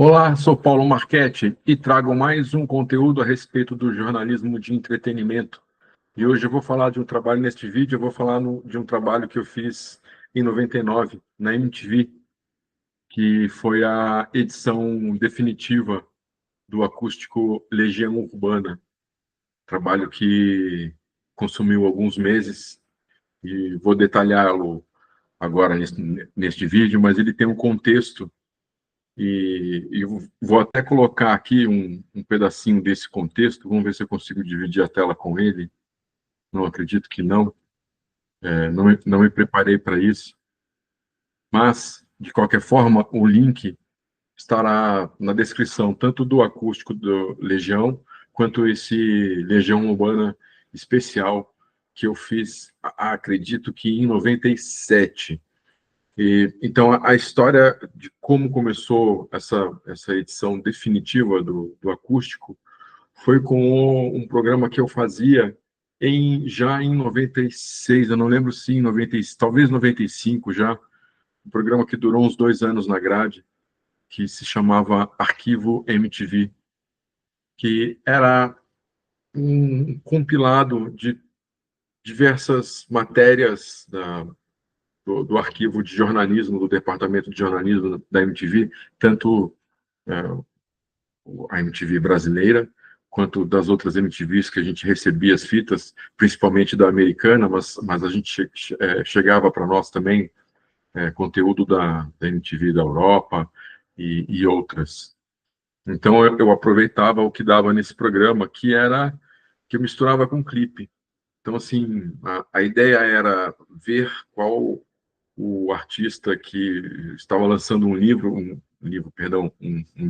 Olá, sou Paulo Marchetti e trago mais um conteúdo a respeito do jornalismo de entretenimento. E hoje eu vou falar de um trabalho, neste vídeo eu vou falar de um trabalho que eu fiz em 99, na MTV, que foi a edição definitiva do acústico Legião Urbana. Trabalho que consumiu alguns meses e vou detalhá-lo agora neste vídeo, mas ele tem um contexto. E eu vou até colocar aqui um pedacinho desse contexto. Vamos ver se eu consigo dividir a tela com ele. Não acredito que não. Não me preparei para isso. Mas, de qualquer forma, o link estará na descrição, tanto do acústico do Legião, quanto esse Legião Urbana especial que eu fiz, acredito que em 97. Então, a história de como começou essa edição definitiva do acústico foi com um programa que eu fazia já em 96, eu não lembro se em 90, talvez 95 já, um programa que durou uns 2 anos na grade, que se chamava Arquivo MTV, que era um compilado de diversas matérias do arquivo de jornalismo, do departamento de jornalismo da MTV, tanto é, a MTV brasileira, quanto das outras MTVs que a gente recebia as fitas, principalmente da americana, mas a gente chegava para nós também conteúdo da MTV da Europa e outras. Então eu aproveitava o que dava nesse programa, que eu misturava com clipe. Então, assim, a ideia era ver qual o artista que estava lançando um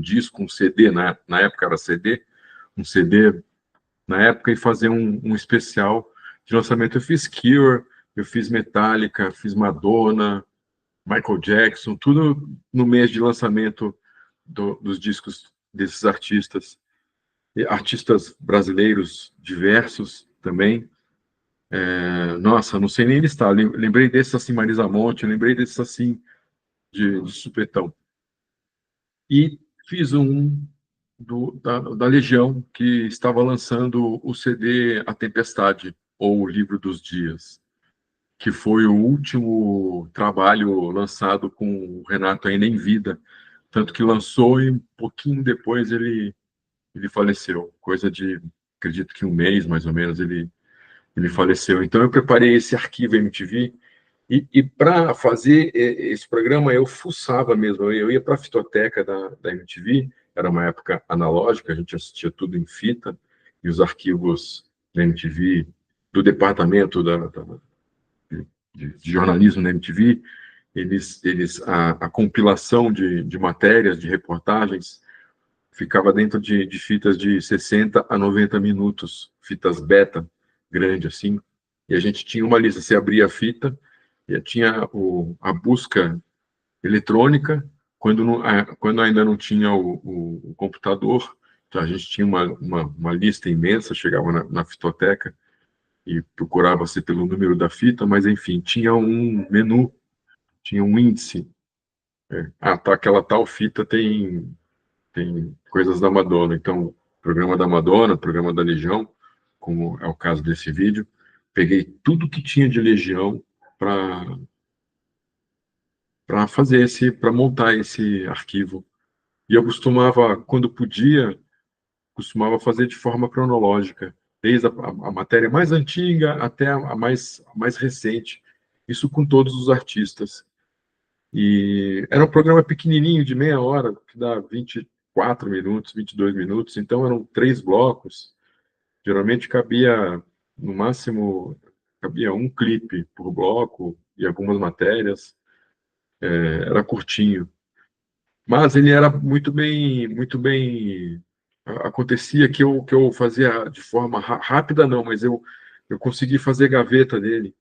disco, um CD, na época era CD, um CD na época, e fazer um especial de lançamento. Eu fiz Cure, eu fiz Metallica, fiz Madonna, Michael Jackson, tudo no mês de lançamento dos discos desses artistas. E artistas brasileiros diversos também. Nossa, não sei nem listar. Lembrei desses assim, Marisa Monte, lembrei desses assim, de supetão. E fiz da Legião, que estava lançando o CD A Tempestade, ou o Livro dos Dias, que foi o último trabalho lançado com o Renato ainda em vida. Tanto que lançou e um pouquinho depois ele faleceu. Coisa de, acredito que um mês, mais ou menos, ele faleceu. Então eu preparei esse arquivo MTV e para fazer esse programa eu fuçava mesmo. Eu ia para a fitoteca da MTV, era uma época analógica, a gente assistia tudo em fita, e os arquivos da MTV, do departamento de jornalismo da MTV, a compilação de matérias, de reportagens, ficava dentro de fitas de 60 a 90 minutos, fitas beta, grande assim, e a gente tinha uma lista, você abria a fita, e tinha a busca eletrônica, quando ainda não tinha o computador, então a gente tinha uma lista imensa, chegava na fitoteca e procurava-se pelo número da fita, mas enfim, tinha um menu, tinha um índice. Tá, aquela tal fita tem coisas da Madonna, então, programa da Madonna, programa da Legião, como é o caso desse vídeo, peguei tudo que tinha de Legião para montar esse arquivo. E eu quando podia, costumava fazer de forma cronológica, desde a matéria mais antiga até a mais recente, isso com todos os artistas. E era um programa pequenininho, de meia hora, que dá 24 minutos, 22 minutos, então eram 3 blocos, geralmente no máximo, cabia um clipe por bloco e algumas matérias, era curtinho. Mas ele era muito bem. Acontecia que eu fazia de forma rápida, não, mas eu consegui fazer gaveta dele.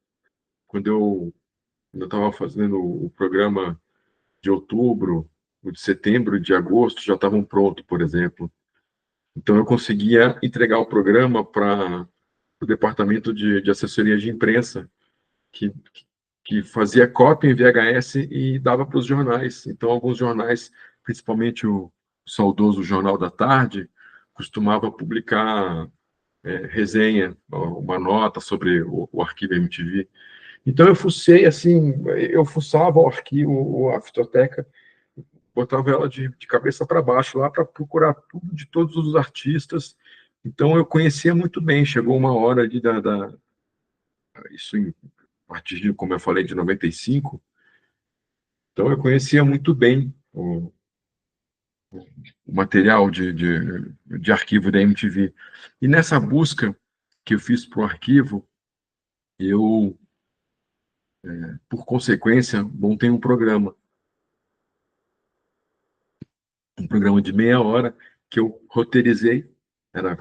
Quando eu estava fazendo o programa de outubro, o de setembro e de agosto já estavam prontos, por exemplo. Então eu conseguia entregar o programa para o departamento de assessoria de imprensa, que, que fazia cópia em VHS e dava para os jornais. Então, alguns jornais, principalmente saudoso Jornal da Tarde costumava publicar resenha, uma nota sobre o arquivo MTV. Então eu fucei assim, eu fuçava o arquivo, a fitoteca, botava ela de cabeça para baixo lá para procurar tudo de todos os artistas. Então eu conhecia muito bem. Chegou uma hora ali isso a partir de, como eu falei, de 95. Então eu conhecia muito bem o material de arquivo da MTV. E nessa busca que eu fiz para o arquivo, eu, por consequência, montei um programa de meia hora que eu roteirizei,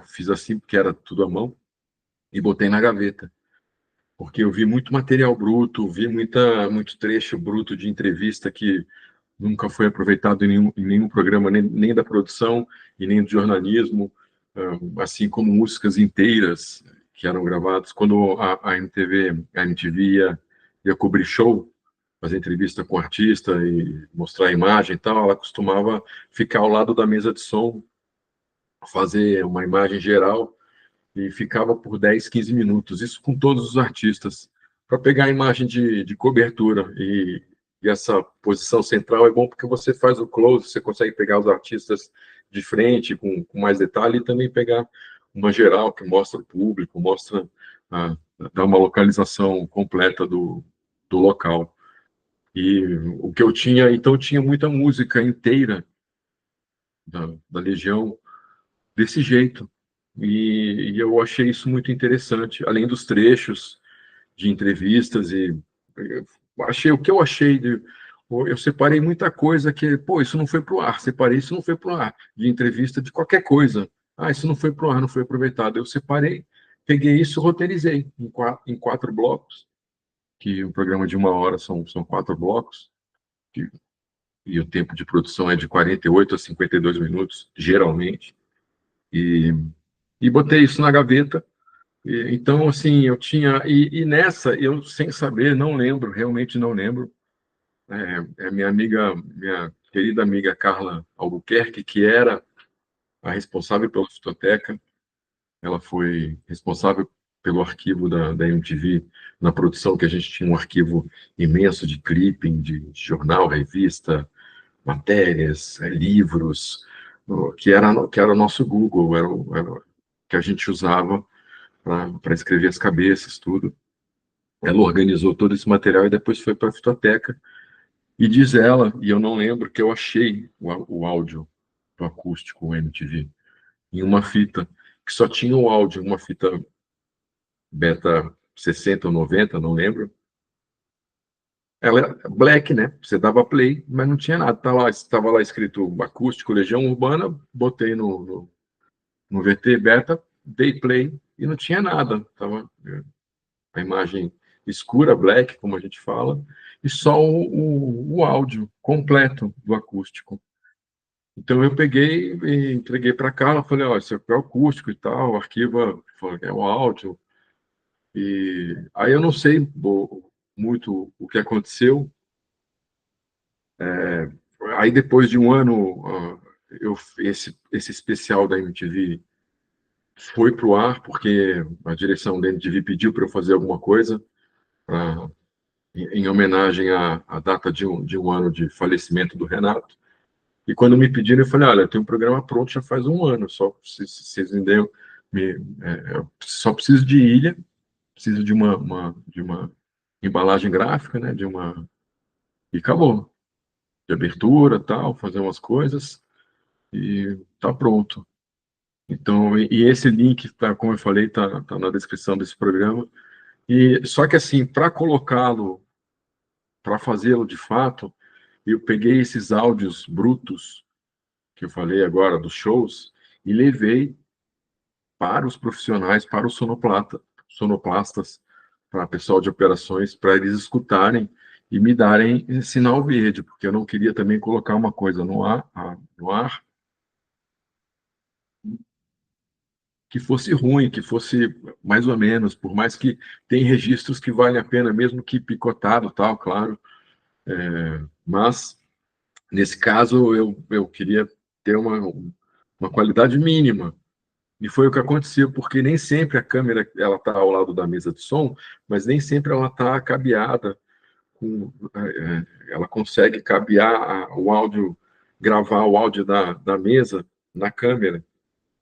fiz assim porque era tudo à mão, e botei na gaveta. Porque eu vi muito material bruto, vi muito trecho bruto de entrevista que nunca foi aproveitado em nenhum programa, nem da produção e nem do jornalismo, assim como músicas inteiras que eram gravadas. Quando a MTV ia cobrir show, fazer entrevista com o artista e mostrar a imagem e tal, ela costumava ficar ao lado da mesa de som, fazer uma imagem geral e ficava por 10, 15 minutos, isso com todos os artistas, para pegar a imagem de cobertura. E essa posição central é bom porque você faz o close, você consegue pegar os artistas de frente com mais detalhe e também pegar uma geral que mostra o público, a, dá uma localização completa do local. E o que eu tinha, então, tinha muita música inteira da Legião desse jeito. E eu achei isso muito interessante, além dos trechos de entrevistas eu achei o que eu achei eu separei muita coisa que, pô, isso não foi pro ar, separei isso não foi pro ar, de entrevista de qualquer coisa. Ah, isso não foi pro ar, não foi aproveitado. Eu separei, peguei isso, roteirizei em quatro blocos, que o programa de uma hora são quatro blocos, que, e o tempo de produção é de 48 a 52 minutos, geralmente. E botei isso na gaveta. Então, assim, eu tinha. E nessa, eu sem saber, não lembro, realmente não lembro. Minha querida amiga Carla Albuquerque, que era a responsável pela fitoteca, ela foi responsável pelo arquivo da MTV, na produção, que a gente tinha um arquivo imenso de clipping, de jornal, revista, matérias, livros, que era o nosso Google, era que a gente usava para escrever as cabeças, tudo. Ela organizou todo esse material e depois foi para a fitoteca. E diz ela, e eu não lembro, que eu achei o áudio do acústico, o MTV, em uma fita que só tinha o áudio, uma fita beta 60 ou 90, não lembro. Ela é black, né? Você dava play, mas não tinha nada. Estava lá escrito acústico Legião Urbana, botei no VT beta, dei play e não tinha nada. Tava a imagem escura, black, como a gente fala, e só o áudio completo do acústico. Então eu peguei e entreguei para cá, ela falei, ó, isso aqui é o acústico e tal, o arquivo é o áudio. E aí eu não sei muito o que aconteceu. Aí depois de um ano, esse especial da MTV foi para o ar, porque a direção da MTV pediu para eu fazer alguma coisa pra, em homenagem à data de um ano de falecimento do Renato. E quando me pediram, eu falei, olha, eu tenho um programa pronto já faz um ano, só se vocês me deem, eu só preciso de ilha, preciso de uma embalagem gráfica, né, e acabou. De abertura, tal, fazer umas coisas e tá pronto. Então, e esse link, tá, como eu falei, tá na descrição desse programa. E só que assim, para colocá-lo, para fazê-lo de fato, eu peguei esses áudios brutos que eu falei agora dos shows e levei para os profissionais, para os sonoplastas, para o pessoal de operações, para eles escutarem e me darem sinal verde, porque eu não queria também colocar uma coisa no ar que fosse ruim, que fosse mais ou menos, por mais que tem registros que valem a pena, mesmo que picotado, tal, claro, mas nesse caso eu queria ter uma qualidade mínima. E foi o que aconteceu, porque nem sempre a câmera ela está ao lado da mesa de som, mas nem sempre ela está cabeada ela consegue cabear o áudio, gravar o áudio da mesa na câmera.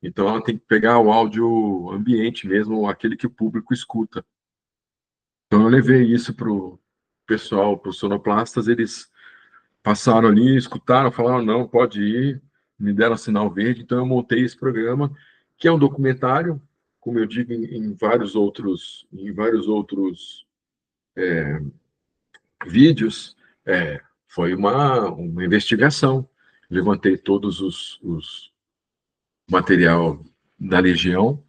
Então ela tem que pegar o áudio ambiente mesmo, aquele que o público escuta. Então eu levei isso para o pessoal, para os sonoplastas, eles passaram ali, escutaram, falaram, não, pode ir, me deram sinal verde, então eu montei esse programa, que é um documentário, como eu digo, em vários outros vídeos, foi uma investigação. Levantei todos os material da Legião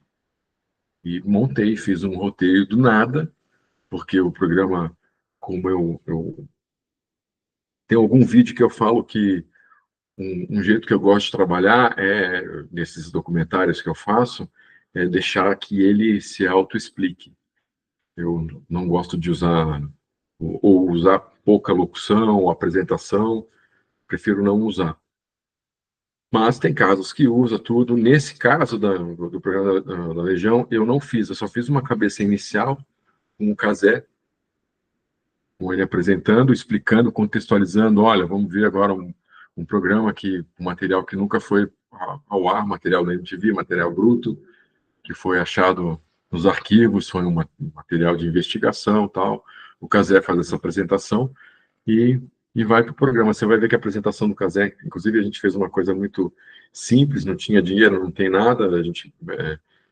e montei, fiz um roteiro do nada, porque o programa, como eu tem algum vídeo que eu falo que um jeito que eu gosto de trabalhar nesses documentários que eu faço, é deixar que ele se autoexplique. Eu não gosto de usar ou usar pouca locução ou apresentação, prefiro não usar. Mas tem casos que usa tudo. Nesse caso do programa da Legião, eu não fiz, eu só fiz uma cabeça inicial com o Cazé, com ele apresentando, explicando, contextualizando. Olha, vamos ver agora um programa um material que nunca foi ao ar, material da MTV, material bruto, que foi achado nos arquivos, foi um material de investigação, tal. O Cazé faz essa apresentação e, e vai para o programa. Você vai ver que a apresentação do Cazé, inclusive a gente fez uma coisa muito simples, não tinha dinheiro, não tem nada, a gente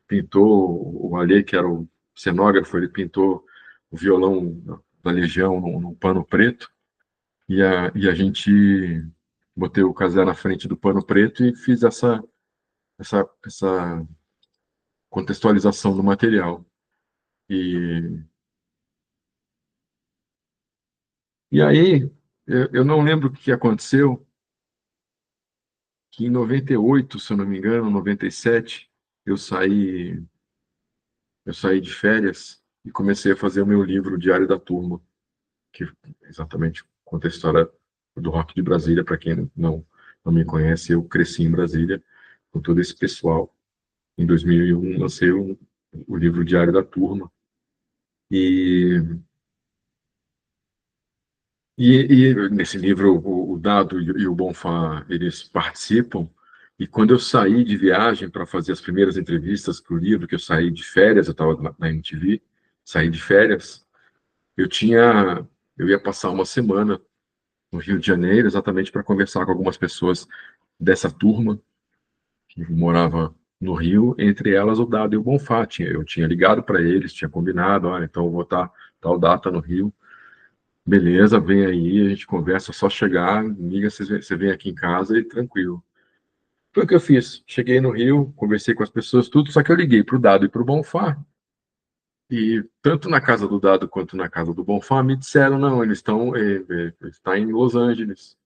pintou o Alê, que era o cenógrafo, ele pintou o violão da Legião num pano preto, e a gente botei o Cazé na frente do pano preto e fiz essa contextualização do material. E aí, eu não lembro o que aconteceu, que em 98, se eu não me engano, 97, eu saí, eu saí de férias e comecei a fazer o meu livro Diário da Turma, que exatamente conta a história do rock de Brasília. Para quem não me conhece, eu cresci em Brasília com todo esse pessoal. Em 2001, lancei o livro Diário da Turma. E, nesse livro, o Dado e o Bonfá, eles participam. E quando eu saí de viagem para fazer as primeiras entrevistas para o livro, que eu saí de férias, eu estava na MTV, saí de férias, eu tinha, eu ia passar uma semana no Rio de Janeiro, exatamente para conversar com algumas pessoas dessa turma que morava no Rio, entre elas o Dado e o Bonfá. Eu tinha ligado para eles, tinha combinado, então eu vou estar tal data no Rio. Beleza, vem aí, a gente conversa, só chegar, liga, você vem aqui em casa e tranquilo. Foi o que eu fiz. Cheguei no Rio, conversei com as pessoas, tudo, só que eu liguei para o Dado e para o Bonfá. E tanto na casa do Dado quanto na casa do Bonfá me disseram, não, eles estão está em Los Angeles,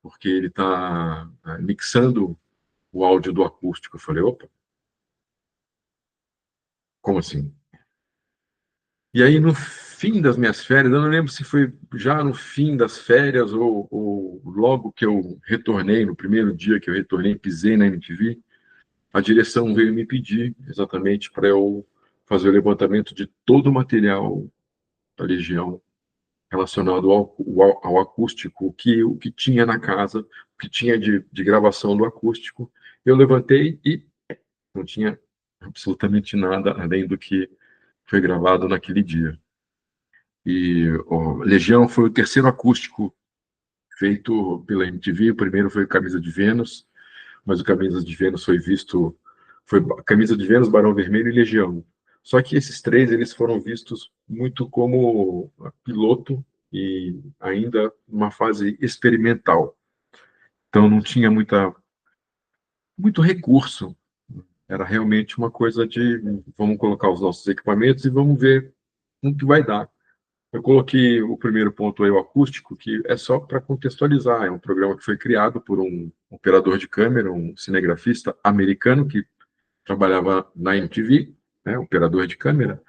porque ele está mixando o áudio do acústico. Eu falei, opa, como assim? E aí, no fim das minhas férias, eu não lembro se foi já no fim das férias ou logo que eu retornei, no primeiro dia que eu retornei, pisei na MTV, a direção veio me pedir exatamente para eu fazer o levantamento de todo o material da Legião relacionado ao acústico, o que tinha na casa, o que tinha de gravação do acústico. Eu levantei e não tinha absolutamente nada além do que foi gravado naquele dia. E Legião foi o terceiro acústico feito pela MTV. O primeiro foi Camisa de Vênus, mas o Camisa de Vênus foi Camisa de Vênus, Barão Vermelho e Legião. Só que esses três eles foram vistos muito como piloto e ainda uma fase experimental. Então não tinha muito recurso. Era realmente uma coisa de vamos colocar os nossos equipamentos e vamos ver o que vai dar. Eu coloquei o primeiro ponto aí, o acústico, que é só para contextualizar. É um programa que foi criado por um operador de câmera, um cinegrafista americano que trabalhava na MTV, né, operador de câmera,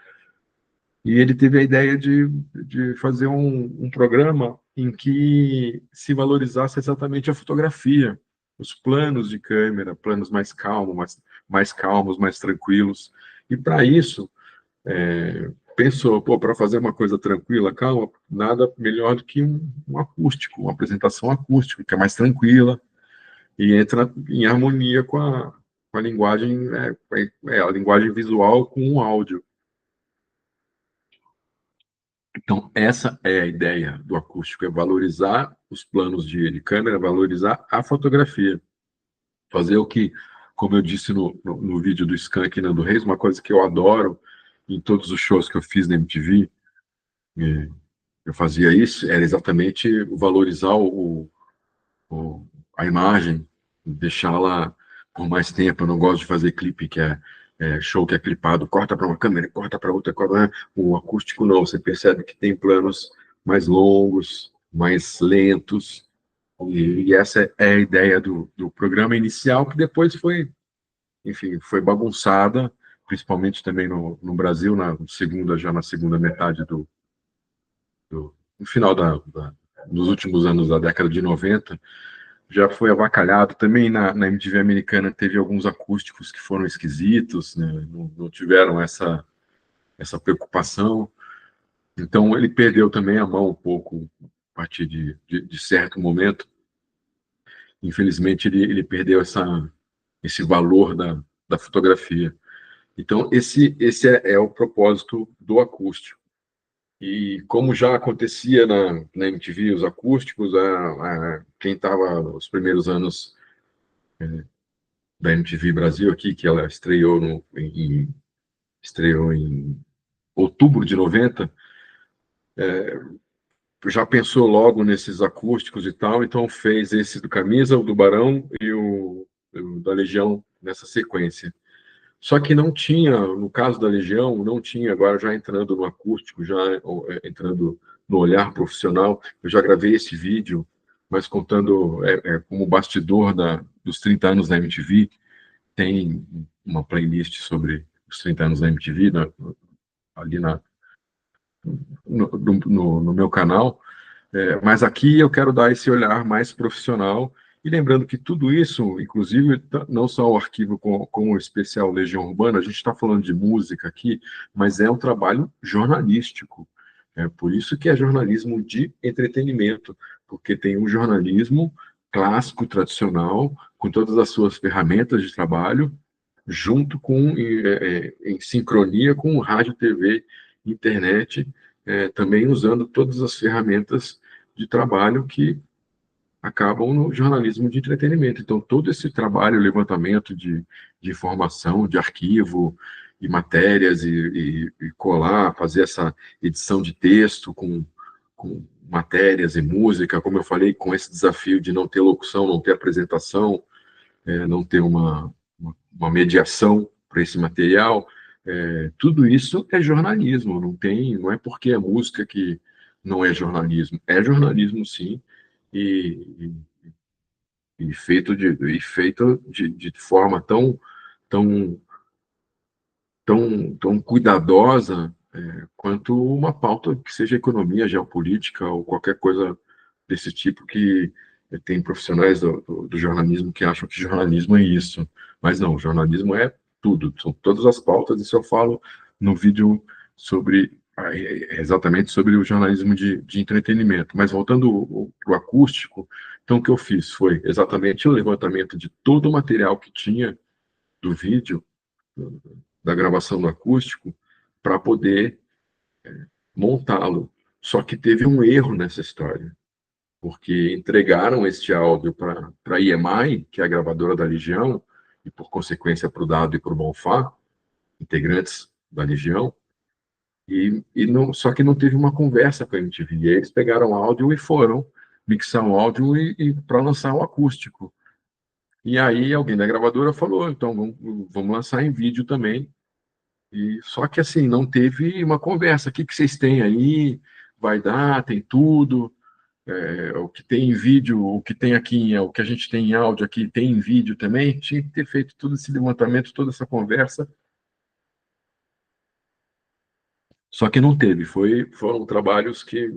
e ele teve a ideia de fazer um programa em que se valorizasse exatamente a fotografia. os planos de câmera, planos mais calmos, mais calmos, mais tranquilos. E para isso, pensou, pô, para fazer uma coisa tranquila, calma, nada melhor do que um acústico, uma apresentação acústica, que é mais tranquila e entra em harmonia com a linguagem, a linguagem visual com o áudio. Então, essa é a ideia do acústico, é valorizar os planos de câmera, valorizar a fotografia. Fazer o que, como eu disse no vídeo do Skank e Nando Reis, uma coisa que eu adoro em todos os shows que eu fiz na MTV, eu fazia isso, era exatamente valorizar a imagem, deixá-la por mais tempo. Eu não gosto de fazer clipe que é show que é clipado, corta para uma câmera, corta para outra, o acústico não, você percebe que tem planos mais longos, mais lentos, e essa é a ideia do programa inicial, que depois foi, enfim, foi bagunçada, principalmente também no Brasil, já na segunda metade no final dos últimos anos da década de 90, já foi avacalhado. Também na MTV americana teve alguns acústicos que foram esquisitos, né? Não tiveram essa preocupação. Então ele perdeu também a mão um pouco a partir de certo momento. Infelizmente ele perdeu esse valor da fotografia. Então esse é o propósito do acústico. E como já acontecia na MTV, os acústicos, quem estava nos primeiros anos da MTV Brasil aqui, que ela estreou em outubro de 90, já pensou logo nesses acústicos e tal, então fez esse do Camisa, o do Barão e o da Legião nessa sequência. Só que não tinha, no caso da Legião, não tinha, agora já entrando no acústico, já entrando no olhar profissional, eu já gravei esse vídeo, mas contando como bastidor dos 30 anos da MTV, tem uma playlist sobre os 30 anos da MTV ali no meu canal, mas aqui eu quero dar esse olhar mais profissional, e lembrando que tudo isso, inclusive, não só o arquivo com o especial Legião Urbana, a gente está falando de música aqui, mas é um trabalho jornalístico. É por isso que é jornalismo de entretenimento, porque tem um jornalismo clássico, tradicional, com todas as suas ferramentas de trabalho, junto em sincronia com rádio, TV, internet, também usando todas as ferramentas de trabalho que acabam no jornalismo de entretenimento. Então, todo esse trabalho, levantamento de informação, de arquivo e matérias, e colar, fazer essa edição de texto com matérias e música, como eu falei, com esse desafio de não ter locução, não ter apresentação, não ter uma mediação para esse material, tudo isso é jornalismo, não é porque é música que não é jornalismo sim, e, e feito de forma tão, tão cuidadosa quanto uma pauta que seja economia, geopolítica ou qualquer coisa desse tipo, que tem profissionais do jornalismo que acham que jornalismo é isso. Mas não, jornalismo é tudo, são todas as pautas. Isso eu falo no vídeo exatamente sobre o jornalismo de entretenimento. Mas voltando para o acústico, então o que eu fiz foi exatamente o levantamento de todo o material que tinha do vídeo, da gravação do acústico, para poder montá-lo. Só que teve um erro nessa história, porque entregaram este áudio para a EMI, que é a gravadora da Legião, e por consequência para o Dado e para o Bonfá, integrantes da Legião, e não, só que não teve uma conversa com a MTV. E aí eles pegaram o áudio e foram mixar o áudio e para lançar o acústico. E aí alguém da gravadora falou, então vamos lançar em vídeo também. E só que assim, não teve uma conversa. O que vocês têm aí? Vai dar, tem tudo. O que tem em vídeo, o que tem aqui, o que a gente tem em áudio aqui, tem em vídeo também. Tinha que ter feito todo esse levantamento, toda essa conversa. Só que não teve. Foram trabalhos que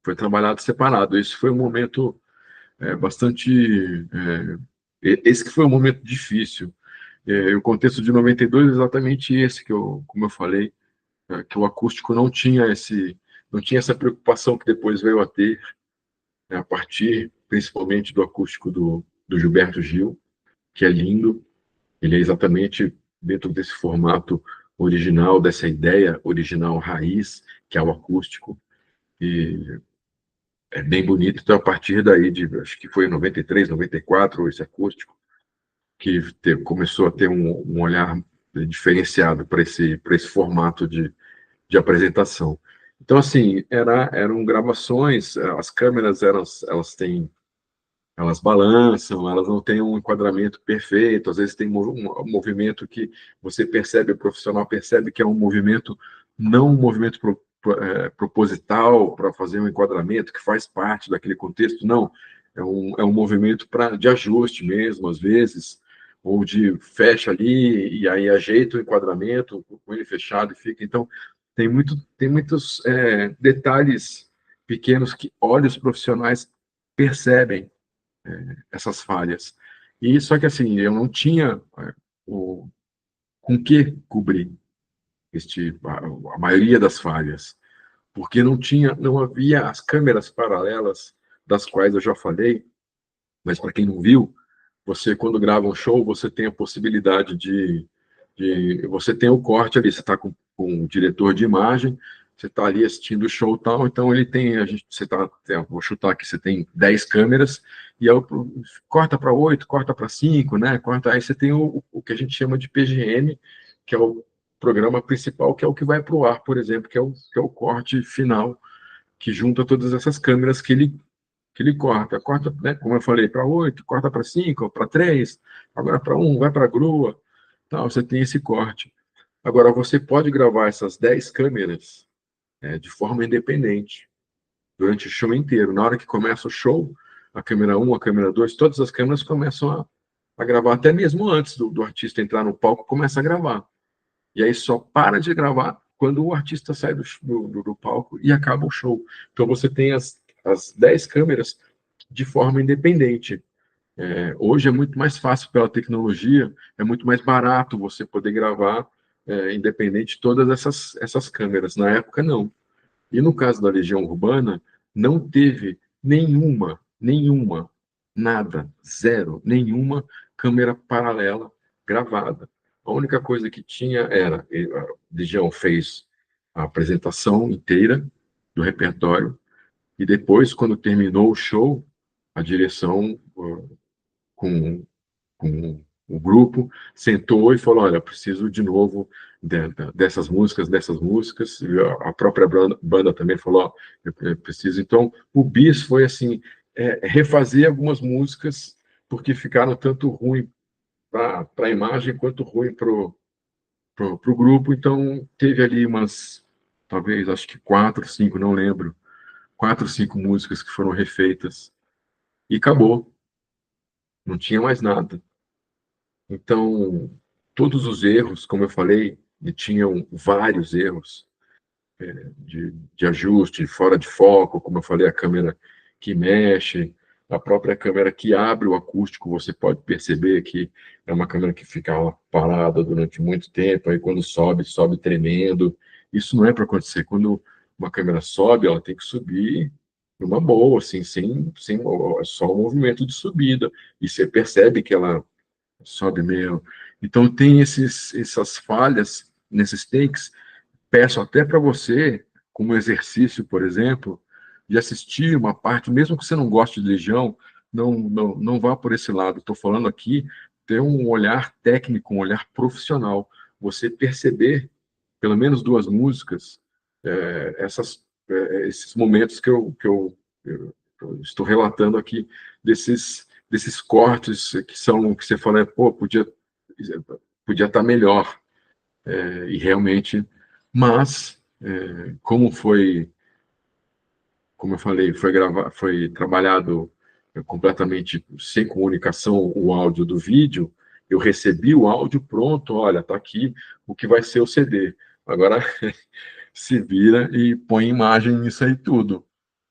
foi trabalhado separado. Esse foi um momento bastante... esse que foi um momento difícil. O contexto de 92 é exatamente esse que como eu falei, que o acústico não tinha essa preocupação que depois veio a ter, né, a partir, principalmente, do acústico do Gilberto Gil, que é lindo. Ele é exatamente dentro desse formato original, dessa ideia original raiz, que é o acústico, e é bem bonito. Então, a partir daí, acho que foi em 93, 94, esse acústico, que começou a ter um olhar diferenciado para esse formato de apresentação. Então, assim, eram gravações, as câmeras, elas balançam, elas não têm um enquadramento perfeito, às vezes tem um movimento que você percebe, o profissional percebe que é um movimento, não um movimento proposital para fazer um enquadramento que faz parte daquele contexto, não, é um movimento de ajuste mesmo, às vezes, ou de fecha ali e aí ajeita o enquadramento com ele fechado e fica. Então, tem muitos detalhes pequenos que olhos profissionais percebem essas falhas. E só que assim, eu não tinha o, com que cobrir a maioria das falhas, porque não havia as câmeras paralelas das quais eu já falei, mas para quem não viu, você quando grava um show, você tem a possibilidade você tem o corte ali, você está com o diretor de imagem, você está ali assistindo o show e tal, então ele tem, vou chutar aqui, você tem 10 câmeras, e aí, corta para 8, corta para 5, né? Aí você tem o que a gente chama de PGM, que é o programa principal, que é o que vai para o ar, por exemplo, que é o corte final, que junta todas essas câmeras que ele corta, né, como eu falei, para 8, corta para 5, para 3, agora para 1, vai para a grua, tal, você tem esse corte. Agora, você pode gravar essas 10 câmeras de forma independente, durante o show inteiro. Na hora que começa o show, a câmera 1, a câmera 2, todas as câmeras começam a gravar, até mesmo antes do artista entrar no palco, começa a gravar. E aí só para de gravar quando o artista sai do palco e acaba o show. Então você tem as 10 câmeras de forma independente. Hoje é muito mais fácil pela tecnologia, é muito mais barato você poder gravar independente de todas essas câmeras. Na época, não. E no caso da Legião Urbana, não teve nenhuma, nada, zero, nenhuma câmera paralela gravada. A única coisa que tinha era, a Legião fez a apresentação inteira do repertório, e depois, quando terminou o show, a direção, com com o grupo, sentou e falou: olha, preciso de novo dessas músicas. E a própria banda também falou: ó, eu preciso. Então, o bis foi assim, refazer algumas músicas, porque ficaram tanto ruim para a imagem quanto ruim para o grupo. Então, teve ali talvez, acho que 4, 5, não lembro, 4, 5 músicas que foram refeitas e acabou, não tinha mais nada. Então, todos os erros, como eu falei, e tinham vários erros de ajuste, fora de foco, como eu falei, a câmera que mexe, a própria câmera que abre o acústico, você pode perceber que é uma câmera que fica lá parada durante muito tempo, aí quando sobe, sobe tremendo. Isso não é para acontecer. Quando uma câmera sobe, ela tem que subir numa boa, assim, sem só um movimento de subida. E você percebe que ela sobe meio. Então, tem essas falhas nesses takes. Peço até para você, como exercício, por exemplo, de assistir uma parte, mesmo que você não goste de Legião, não vá por esse lado. Estou falando aqui, ter um olhar técnico, um olhar profissional. Você perceber, pelo menos duas músicas, esses momentos eu estou relatando aqui, desses cortes que você fala, pô, podia estar melhor, e realmente, mas como eu falei, foi trabalhado completamente sem comunicação o áudio do vídeo. Eu recebi o áudio pronto, olha, tá aqui o que vai ser o CD. Agora se vira e põe imagem nisso aí tudo.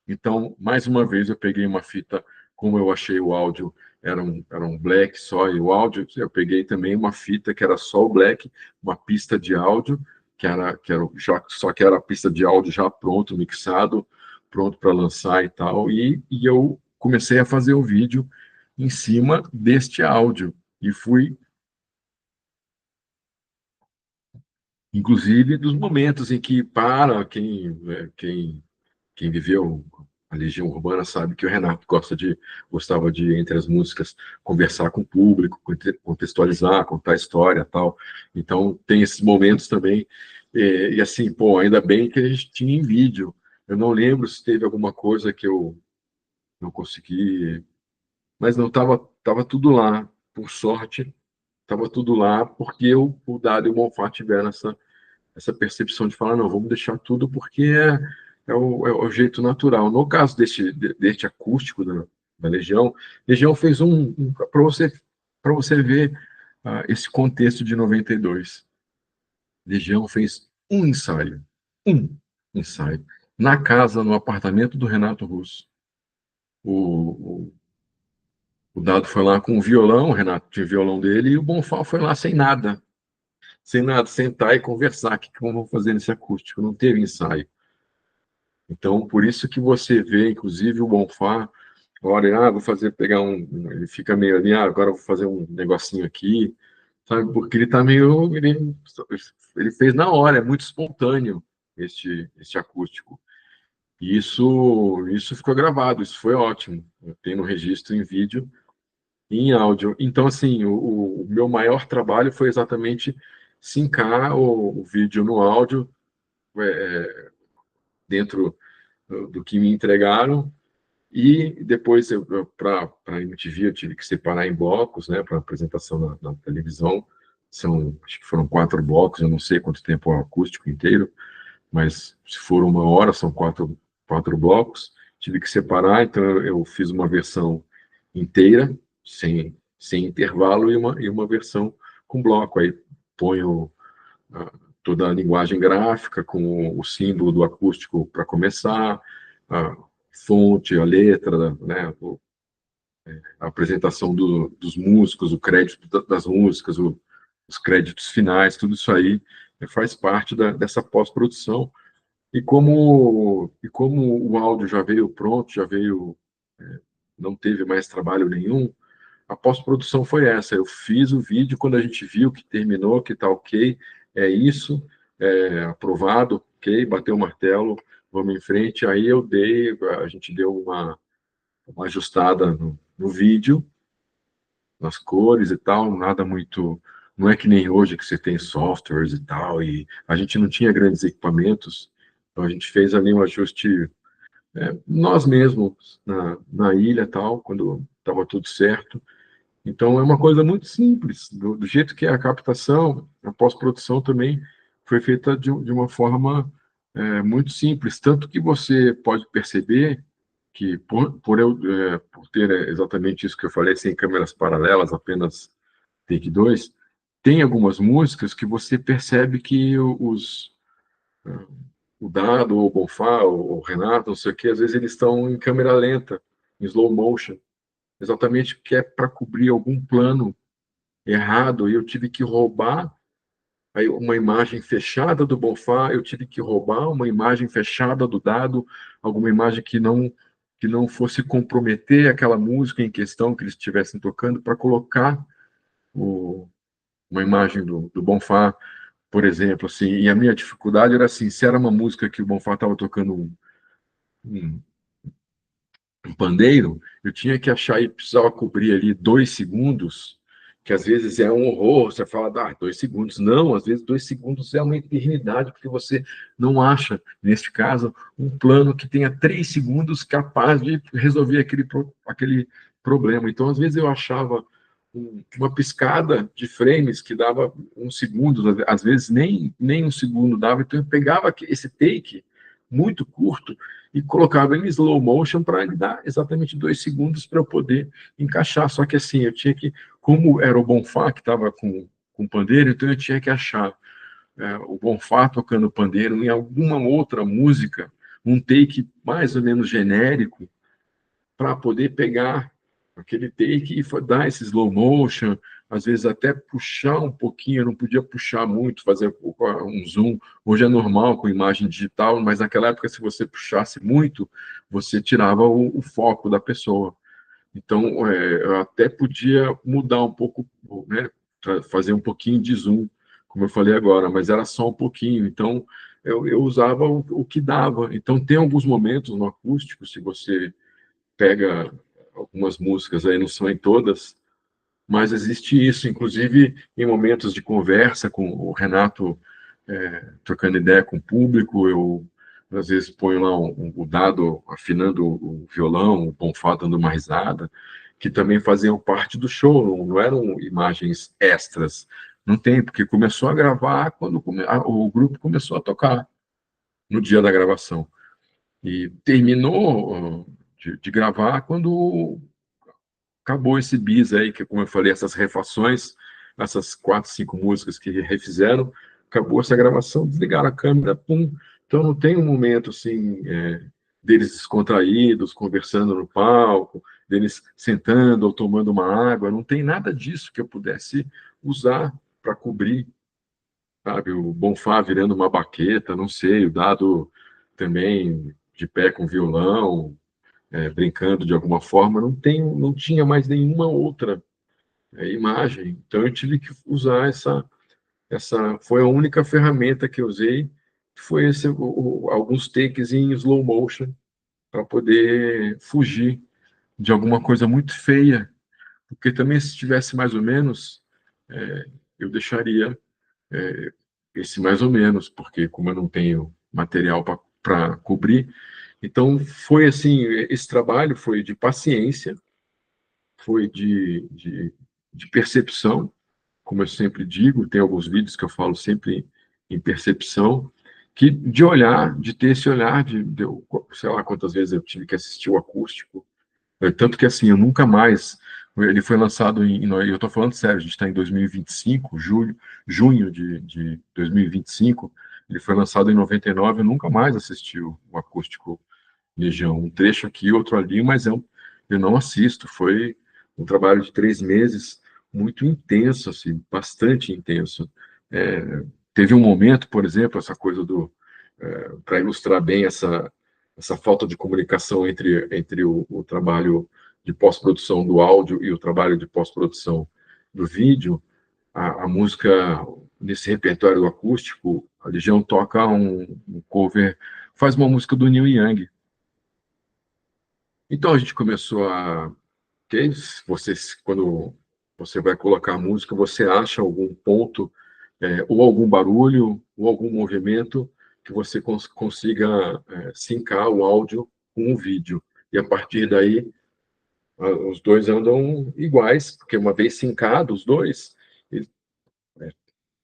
Então, mais uma vez, eu peguei uma fita como eu achei o áudio era um black só, e o áudio, eu peguei também uma fita que era só o black, uma pista de áudio, só que era a pista de áudio já pronto, mixado, pronto para lançar e tal, e eu comecei a fazer o vídeo em cima deste áudio, e fui, inclusive, dos momentos em que para quem viveu a Legião Urbana sabe que o Renato gostava de, entre as músicas, conversar com o público, contextualizar, contar a história e tal. Então, tem esses momentos também. E assim, pô, ainda bem que a gente tinha em vídeo. Eu não lembro se teve alguma coisa que eu não consegui, mas não tava tudo lá. Por sorte, estava tudo lá, porque o Dado e o Monfort tiveram essa percepção de falar, não, vamos deixar tudo porque é o jeito natural. No caso deste acústico da Legião, Legião fez para você ver esse contexto de 92. Legião fez um ensaio, na casa, no apartamento do Renato Russo. O, o, o Dado foi lá com o violão, o Renato tinha o violão dele, e o Bonfá foi lá sem nada, sentar e conversar, o que vamos fazer nesse acústico? Não teve ensaio. Então, por isso que você vê, inclusive, o Bonfá, olha, vou fazer, pegar ele fica meio ali, agora eu vou fazer um negocinho aqui, sabe, porque ele tá meio, ele fez na hora, é muito espontâneo este acústico. E isso ficou gravado, isso foi ótimo. Eu tenho no registro em vídeo e em áudio. Então, assim, o meu maior trabalho foi exatamente sincar o vídeo no áudio, dentro do que me entregaram. E depois, para a MTV, eu tive que separar em blocos, né, para apresentação na televisão. Acho que foram 4 blocos, eu não sei quanto tempo é o acústico inteiro, mas se for 1 hora, são quatro blocos. Tive que separar, então eu fiz uma versão inteira, sem intervalo, e uma versão com bloco. Aí ponho toda a linguagem gráfica, com o símbolo do acústico para começar, a fonte, a letra, né, a apresentação dos músicos, o crédito das músicas, os créditos finais, tudo isso aí faz parte dessa pós-produção. E como o áudio já veio pronto, não teve mais trabalho nenhum, a pós-produção foi essa. Eu fiz o vídeo quando a gente viu que terminou, que tá ok, é isso, aprovado, ok, bateu o martelo, vamos em frente. Aí a gente deu uma ajustada no vídeo, nas cores e tal, nada muito. Não é que nem hoje que você tem softwares e tal, e a gente não tinha grandes equipamentos, então a gente fez ali um ajuste nós mesmos na ilha e tal, quando estava tudo certo. Então é uma coisa muito simples, do jeito que é a captação, a pós-produção também foi feita de uma forma muito simples, tanto que você pode perceber que por ter exatamente isso que eu falei, sem câmeras paralelas, apenas take 2, tem algumas músicas que você percebe que o Dado, ou o Bonfá, ou o Renato, não sei o que, às vezes eles estão em câmera lenta, em slow motion, exatamente porque é para cobrir algum plano errado, e eu tive que roubar aí uma imagem fechada do Bonfá, eu tive que roubar uma imagem fechada do Dado, alguma imagem que não fosse comprometer aquela música em questão que eles estivessem tocando, para colocar uma imagem do Bonfá, por exemplo, assim. E a minha dificuldade era assim, se era uma música que o Bonfá estava tocando um, um pandeiro, eu tinha que achar e precisava cobrir ali 2 segundos, que às vezes é um horror, você fala, 2 segundos. Não, às vezes 2 segundos é uma eternidade, porque você não acha, neste caso, um plano que tenha 3 segundos capaz de resolver aquele problema. Então, às vezes eu achava uma piscada de frames que dava 1 segundo, às vezes nem 1 segundo dava, então eu pegava esse take muito curto e colocava em slow motion para ele dar exatamente 2 segundos para eu poder encaixar. Só que assim, eu tinha que, como era o Bonfá que estava com pandeiro, então eu tinha que achar o Bonfá tocando pandeiro em alguma outra música, um take mais ou menos genérico, para poder pegar aquele take e dar esse slow motion, às vezes até puxar um pouquinho, eu não podia puxar muito, fazer um zoom. Hoje é normal com imagem digital, mas naquela época, se você puxasse muito, você tirava o foco da pessoa. Então, eu até podia mudar um pouco, né, fazer um pouquinho de zoom, como eu falei agora, mas era só um pouquinho. Então, eu usava o que dava. Então, tem alguns momentos no acústico, se você pega algumas músicas aí, não são em todas, mas existe isso, inclusive em momentos de conversa com o Renato, trocando ideia com o público, eu às vezes ponho lá o Dado afinando o violão, o Bonfá dando uma risada, que também faziam parte do show, não eram imagens extras. Não tem, porque começou a gravar quando o grupo começou a tocar, no dia da gravação. E terminou de gravar quando acabou esse bis aí, que como eu falei, essas refações, essas 4, 5 músicas que refizeram, acabou essa gravação, desligaram a câmera, pum. Então não tem um momento assim deles descontraídos, conversando no palco, deles sentando ou tomando uma água, não tem nada disso que eu pudesse usar para cobrir, sabe? O Bonfá virando uma baqueta, não sei, o Dado também de pé com violão, brincando de alguma forma, não tinha mais nenhuma outra imagem. Então eu tive que usar essa foi a única ferramenta que eu usei, que foi alguns takes em slow motion para poder fugir de alguma coisa muito feia, porque também se tivesse mais ou menos, eu deixaria esse mais ou menos, porque como eu não tenho material para cobrir, então foi assim, esse trabalho foi de paciência, foi de percepção, como eu sempre digo, tem alguns vídeos que eu falo sempre em percepção, que de olhar, de ter esse olhar, sei lá quantas vezes eu tive que assistir o acústico, tanto que assim, eu nunca mais, ele foi lançado eu estou falando sério, a gente está em 2025, junho de 2025, ele foi lançado em 99, eu nunca mais assisti o acústico Legião, um trecho aqui, outro ali, mas eu não assisto. Foi um trabalho de 3 meses, muito intenso, assim, bastante intenso. Teve um momento, por exemplo, essa coisa para ilustrar bem essa falta de comunicação entre o trabalho de pós-produção do áudio e o trabalho de pós-produção do vídeo, a música, nesse repertório acústico, a Legião toca um cover, faz uma música do Neil Young. Então a gente começou ok? Quando você vai colocar a música, você acha algum ponto, ou algum barulho, ou algum movimento que você consiga sincar o áudio com o vídeo. E a partir daí, os dois andam iguais, porque uma vez sincados os dois,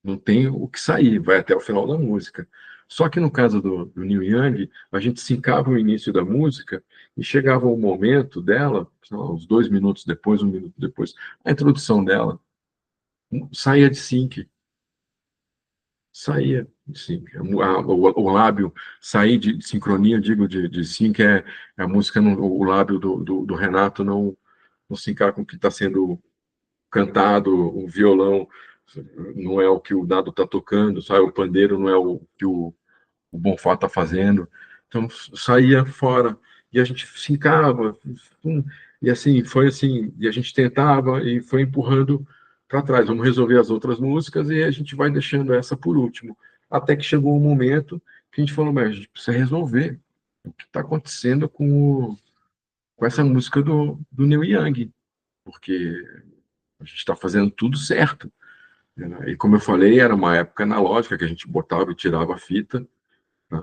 não tem o que sair, vai até o final da música. Só que no caso do Neil Young, a gente sincava o início da música e chegava o momento dela, sei lá, uns 2 minutos depois, 1 minuto depois, a introdução dela saía de sync, saía de sync. O lábio sair de sincronia, eu digo de sync, a música, o lábio do Renato não sincar com o que está sendo cantado, o violão não é o que o Dado está tocando, sabe? O pandeiro não é o que o Bonfá está fazendo. Então, saía fora. E a gente fincava, e assim, foi assim, e a gente tentava e foi empurrando para trás. Vamos resolver as outras músicas e a gente vai deixando essa por último. Até que chegou um momento que a gente falou, mas a gente precisa resolver o que está acontecendo com essa música do Neil Young, porque a gente está fazendo tudo certo. E como eu falei, era uma época analógica que a gente botava e tirava a fita, né?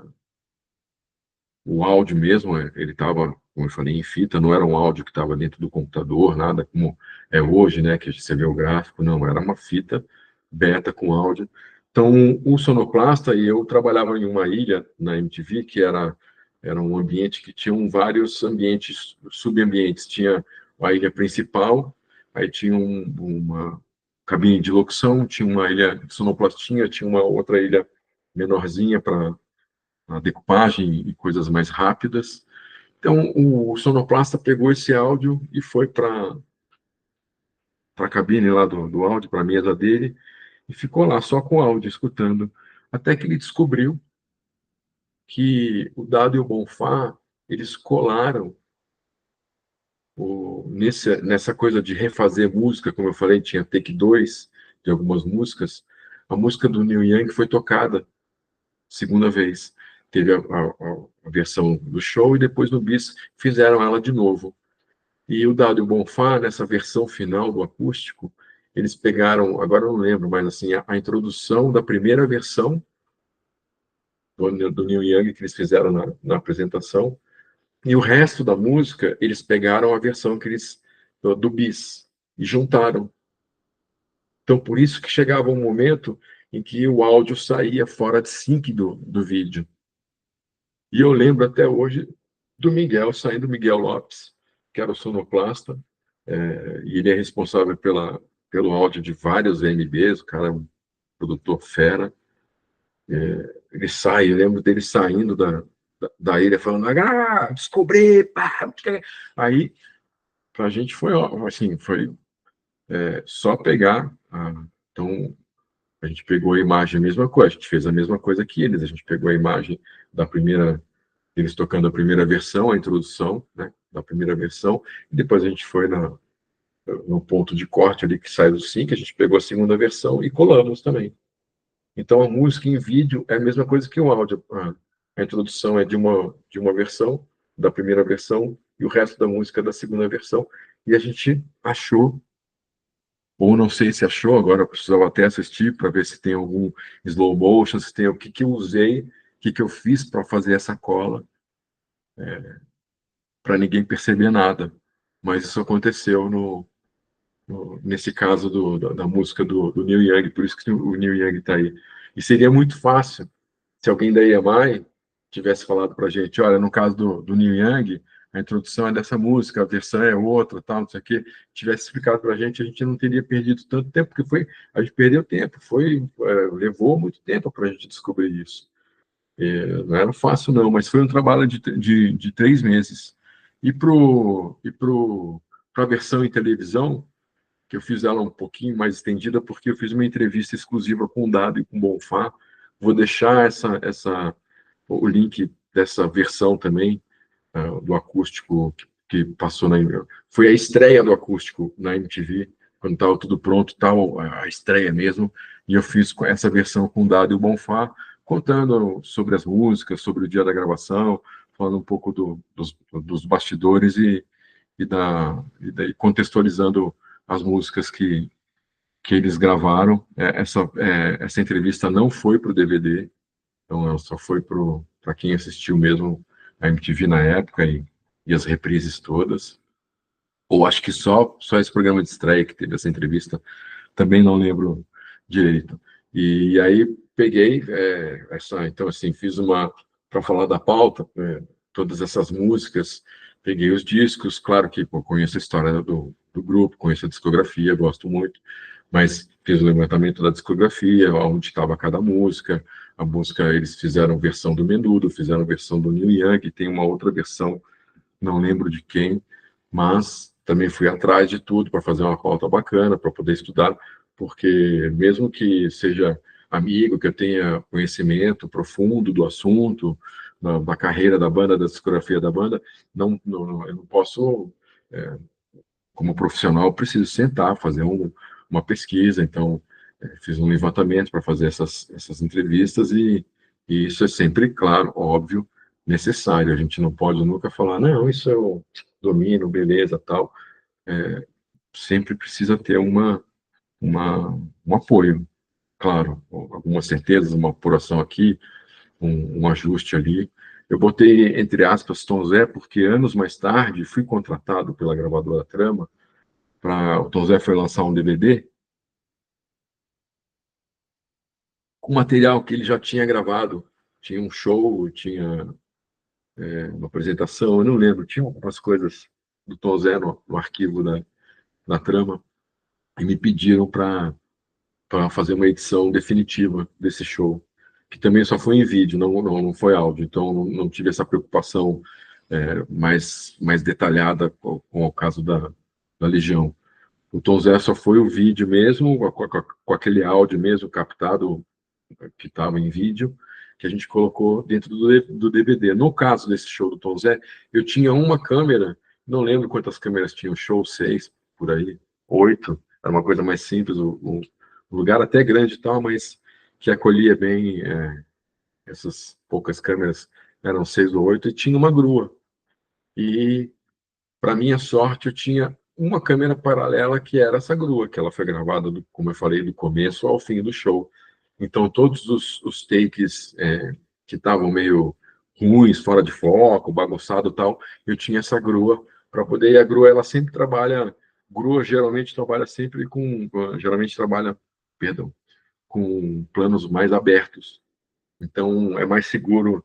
O áudio mesmo, ele estava, como eu falei, em fita, não era um áudio que estava dentro do computador, nada como é hoje, né, que você vê o gráfico, não, era uma fita beta com áudio. Então, o Sonoplasta, e eu trabalhava em uma ilha na MTV, que era um ambiente que tinha vários ambientes, subambientes. Tinha a ilha principal, aí tinha uma cabine de locução, tinha uma ilha de sonoplastia, tinha uma outra ilha menorzinha para a decupagem e coisas mais rápidas. Então, o sonoplasta pegou esse áudio e foi para a cabine lá do áudio, para a mesa dele, e ficou lá só com o áudio, escutando. Até que ele descobriu que o Dado e o Bonfá, eles colaram nessa coisa de refazer música, como eu falei, tinha take 2 de algumas músicas. A música do Neil Young foi tocada segunda vez. Teve a versão do show e depois no bis fizeram ela de novo. E o Dado e o Bonfá, nessa versão final do acústico, eles pegaram, agora eu não lembro, mas assim, a introdução da primeira versão do Neil Young que eles fizeram na apresentação, e o resto da música, eles pegaram a versão que eles do bis e juntaram. Então, por isso que chegava um momento em que o áudio saía fora de sync do vídeo. E eu lembro até hoje do Miguel, saindo Miguel Lopes, que era o sonoplasta, e ele é responsável pelo áudio de vários VMBs, o cara é um produtor fera. Ele sai, eu lembro dele saindo da ilha falando, descobri, pá. Aí, pra gente foi, assim, foi só pegar, então, a gente pegou a imagem, a mesma coisa, a gente fez a mesma coisa que eles, a gente pegou a imagem da primeira, eles tocando a primeira versão, a introdução, né, da primeira versão, e depois a gente foi no ponto de corte ali que sai do sync, a gente pegou a segunda versão e colamos também. Então, a música em vídeo é a mesma coisa que o áudio. A introdução é de uma versão, da primeira versão, e o resto da música é da segunda versão. E a gente achou, ou não sei se achou, agora eu precisava até assistir para ver se tem algum slow motion, se tem o que eu usei, o que eu fiz para fazer essa cola, para ninguém perceber nada. Mas isso aconteceu nesse caso da música do Neil Young, por isso que o Neil Young está aí. E seria muito fácil se alguém da EMI tivesse falado para a gente, olha, no caso do Neil Young, a introdução é dessa música, a versão é outra, tal, não sei o quê, tivesse explicado para a gente não teria perdido tanto tempo, porque a gente perdeu tempo, levou muito tempo para a gente descobrir isso. Não era fácil, não, mas foi um trabalho de 3 meses. E para a versão em televisão, que eu fiz ela um pouquinho mais estendida, porque eu fiz uma entrevista exclusiva com o Dado e com o Bonfá. Vou deixar o link dessa versão também, do acústico que passou Foi a estreia do acústico na MTV, quando estava tudo pronto, tal, a estreia mesmo, e eu fiz com essa versão com o Dado e o Bonfá, contando sobre as músicas, sobre o dia da gravação, falando um pouco dos bastidores e contextualizando as músicas que eles gravaram. Essa entrevista não foi para o DVD, então ela só foi para quem assistiu mesmo a MTV na época e as reprises todas. Ou acho que só esse programa de estreia que teve essa entrevista, também não lembro direito. E aí peguei então assim, fiz para falar da pauta, todas essas músicas, peguei os discos, claro que conheço a história do grupo, conheço a discografia, gosto muito, mas fiz o levantamento da discografia, onde estava cada música, a música, eles fizeram versão do Menudo, fizeram versão do Neil Young, tem uma outra versão, não lembro de quem, mas também fui atrás de tudo para fazer uma pauta bacana, para poder estudar, porque mesmo que seja amigo, que eu tenha conhecimento profundo do assunto, da carreira da banda, da discografia da banda, eu não posso, como profissional, preciso sentar, fazer uma pesquisa, então fiz um levantamento para fazer essas entrevistas e isso é sempre, claro, óbvio, necessário. A gente não pode nunca falar, não, isso eu domino, beleza, tal. Sempre precisa ter um apoio, claro, algumas certezas, uma apuração aqui, um ajuste ali. Eu botei, entre aspas, Tom Zé, porque anos mais tarde fui contratado pela gravadora Trama, o Tom Zé foi lançar um DVD com material que ele já tinha gravado. Tinha um show, tinha uma apresentação, eu não lembro, tinha algumas coisas do Tom Zé no arquivo da Trama, e me pediram para fazer uma edição definitiva desse show, que também só foi em vídeo, não foi áudio, então não tive essa preocupação mais detalhada com o caso da Legião. O Tom Zé só foi o vídeo mesmo, com aquele áudio mesmo captado, que estava em vídeo, que a gente colocou dentro do DVD. No caso desse show do Tom Zé, eu tinha uma câmera, não lembro quantas câmeras tinha o show, 6, por aí, 8, era uma coisa mais simples, o lugar até grande e tal, mas que acolhia bem essas poucas câmeras, eram 6 ou 8, e tinha uma grua. E, para minha sorte, eu tinha uma câmera paralela que era essa grua, que ela foi gravada, como eu falei, do começo ao fim do show. Então, todos os takes que estavam meio ruins, fora de foco, bagunçado e tal, eu tinha essa grua para poder. E a grua, ela sempre trabalha. Grua geralmente trabalha sempre com. Geralmente trabalha, perdão, com planos mais abertos. Então, é mais seguro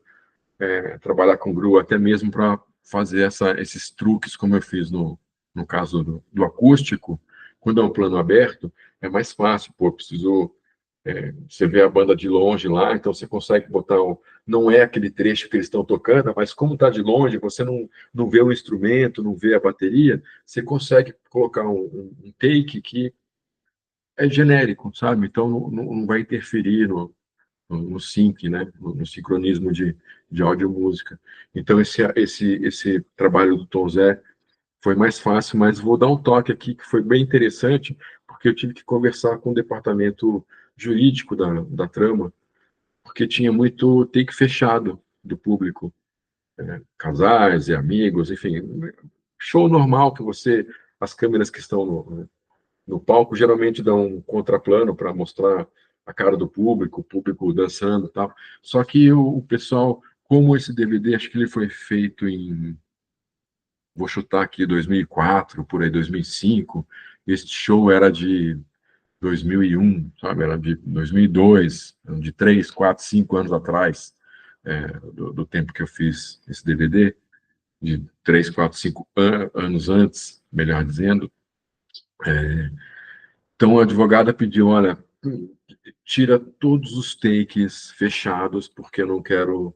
trabalhar com grua, até mesmo para fazer esses truques, como eu fiz no caso do acústico. Quando é um plano aberto, é mais fácil, pô, preciso. Você vê a banda de longe lá, então você consegue botar. Não é aquele trecho que eles estão tocando, mas como está de longe, você não vê o instrumento, não vê a bateria, você consegue colocar um take que é genérico, sabe? Então não vai interferir no sync, né? No sincronismo de áudio e música. Então, esse trabalho do Tom Zé foi mais fácil, mas vou dar um toque aqui que foi bem interessante, porque eu tive que conversar com o departamento jurídico da trama, porque tinha muito take fechado do público, casais e amigos, enfim, show normal que as câmeras que estão no palco geralmente dão um contraplano para mostrar a cara do público, o público dançando e tal. Só que o pessoal, como esse DVD, acho que ele foi feito vou chutar aqui 2004, por aí 2005, este show era de 2001, sabe? Era de 2002, de 3, 4, 5 anos atrás, do tempo que eu fiz esse DVD, de 3, 4, 5 anos antes, melhor dizendo. Então, a advogada pediu, olha, tira todos os takes fechados, porque eu não quero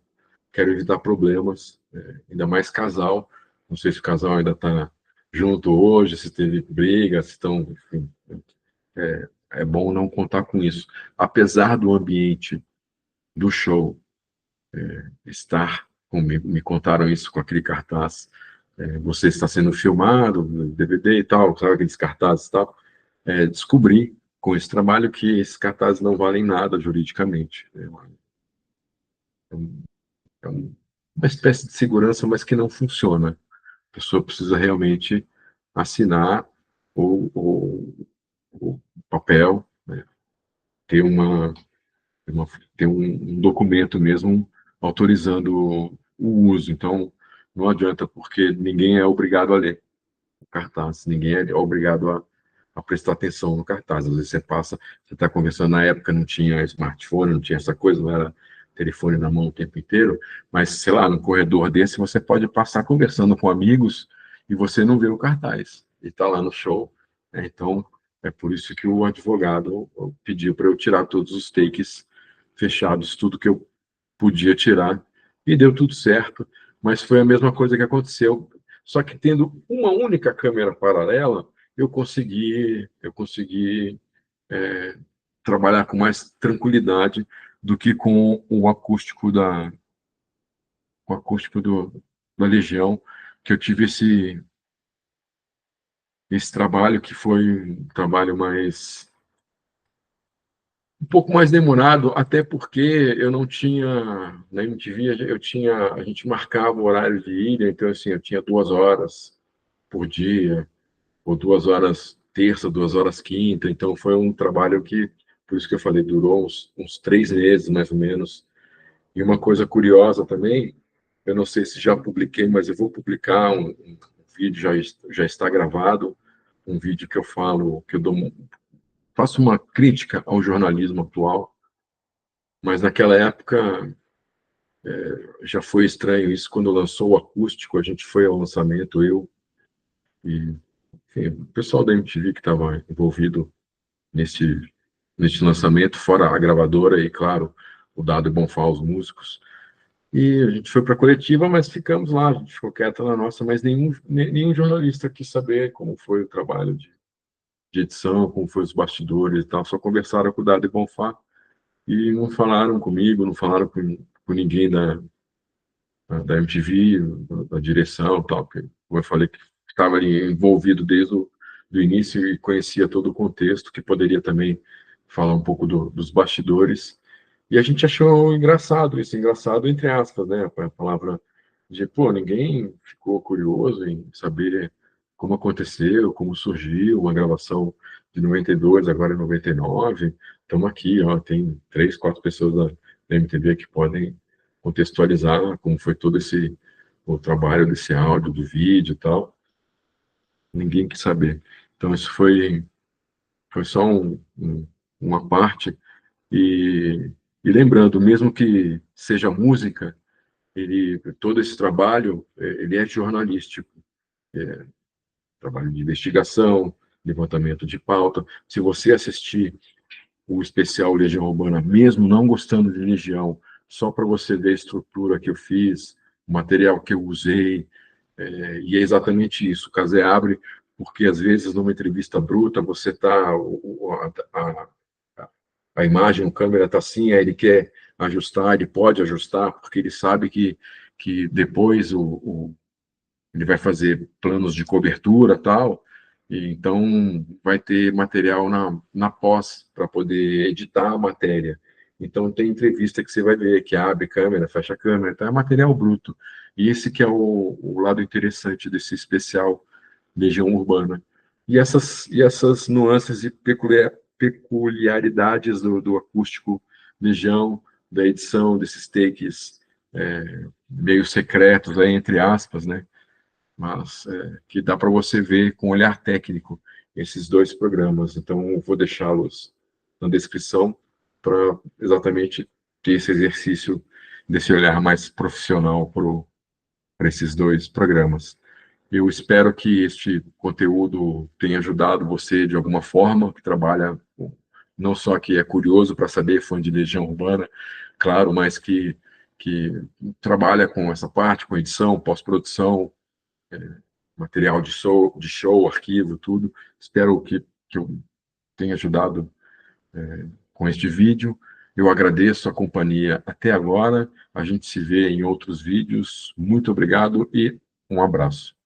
evitar problemas, ainda mais casal. Não sei se o casal ainda está junto hoje, se teve briga, se estão, enfim, é bom não contar com isso. Apesar do ambiente do show estar, como me contaram isso com aquele cartaz, você está sendo filmado, DVD e tal, sabe aqueles cartazes e tal, descobri com esse trabalho que esses cartazes não valem nada juridicamente. É uma espécie de segurança, mas que não funciona. A pessoa precisa realmente assinar o papel, né? ter uma, ter um documento mesmo autorizando o uso. Então, não adianta, porque ninguém é obrigado a ler o cartaz, ninguém é obrigado a prestar atenção no cartaz. Às vezes você está conversando, na época não tinha smartphone, não tinha essa coisa, não era telefone na mão o tempo inteiro, mas, sei lá, no corredor desse você pode passar conversando com amigos e você não vê o cartaz, e está lá no show, né? Então, é por isso que o advogado pediu para eu tirar todos os takes fechados, tudo que eu podia tirar, e deu tudo certo, mas foi a mesma coisa que aconteceu, só que tendo uma única câmera paralela, eu consegui trabalhar com mais tranquilidade do que com o acústico da Legião, que eu tive esse trabalho que foi um trabalho um pouco mais demorado, até porque eu não tinha, na MTV, a gente marcava o horário de ilha, então assim, eu tinha 2 horas por dia, ou 2 horas terça, 2 horas quinta, então foi um trabalho que, por isso que eu falei, durou uns 3 meses, mais ou menos. E uma coisa curiosa também, eu não sei se já publiquei, mas eu vou publicar um vídeo, já está gravado, um vídeo que eu falo, que faço uma crítica ao jornalismo atual, mas naquela época já foi estranho isso, quando lançou o acústico, a gente foi ao lançamento, eu e enfim, o pessoal da MTV que estava envolvido nesse lançamento, fora a gravadora e, claro, o Dado e Bonfá, os músicos. E a gente foi para a coletiva, mas ficamos lá, a gente ficou quieto na nossa, mas nenhum jornalista quis saber como foi o trabalho de edição, como foi os bastidores e tal, só conversaram com o Dado e Bonfá e não falaram comigo, não falaram com ninguém da MTV, da direção e tal, porque, como eu falei, que estava ali envolvido desde o do início e conhecia todo o contexto, que poderia também falar um pouco dos bastidores. E a gente achou engraçado isso, engraçado entre aspas, né? A palavra de, pô, ninguém ficou curioso em saber como aconteceu, como surgiu uma gravação de 92, agora é 99. Estamos aqui, ó, tem 3, 4 pessoas da MTV que podem contextualizar como foi todo o trabalho desse áudio, do vídeo e tal. Ninguém quis saber. Então, isso foi só uma parte. E lembrando, mesmo que seja música, todo esse trabalho, ele é jornalístico, trabalho de investigação, levantamento de pauta. Se você assistir o especial Legião Urbana, mesmo não gostando de Legião, só para você ver a estrutura que eu fiz, o material que eu usei, e é exatamente isso. O Casé abre, porque às vezes numa entrevista bruta você está a imagem, a câmera está assim, aí ele quer ajustar, ele pode ajustar, porque ele sabe que depois ele vai fazer planos de cobertura tal, e então vai ter material na pós para poder editar a matéria. Então tem entrevista que você vai ver que abre câmera, fecha câmera, então é material bruto. E esse que é o lado interessante desse especial Legião Urbana. E essas nuances e peculiaridades do acústico Legião, da edição desses takes meio secretos, aí, entre aspas, né? Mas que dá para você ver com olhar técnico esses dois programas. Então, eu vou deixá-los na descrição para exatamente ter esse exercício desse olhar mais profissional para esses dois programas. Eu espero que este conteúdo tenha ajudado você de alguma forma, que trabalha, não só que é curioso para saber, fã de Legião Urbana, claro, mas que trabalha com essa parte, com edição, pós-produção, material de show, arquivo, tudo. Espero que eu tenha ajudado com este vídeo. Eu agradeço a companhia até agora. A gente se vê em outros vídeos. Muito obrigado e um abraço.